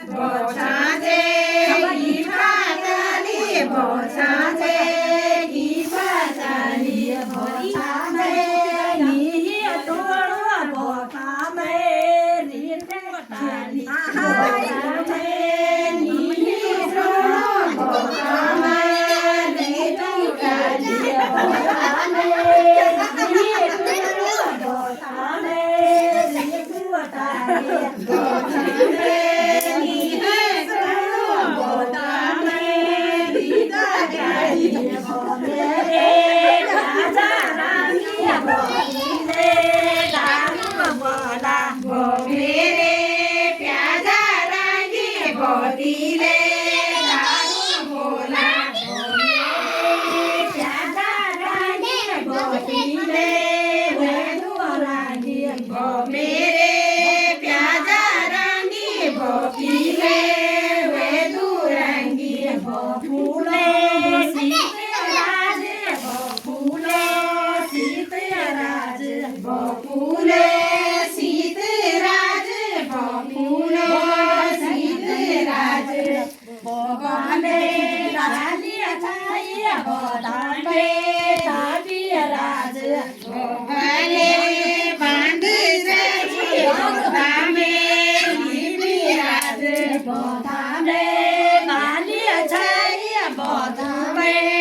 बोछाजे ही पातली बोछाजे ही पातली बोछाजे ही तोड़ो बोछामे री तोड़ाली बोछाजे ही तोड़ो बोछामे री तोड़ाली बोछामे ही तोड़ो बोछामे री तोड़ाली बोछामे बोधा में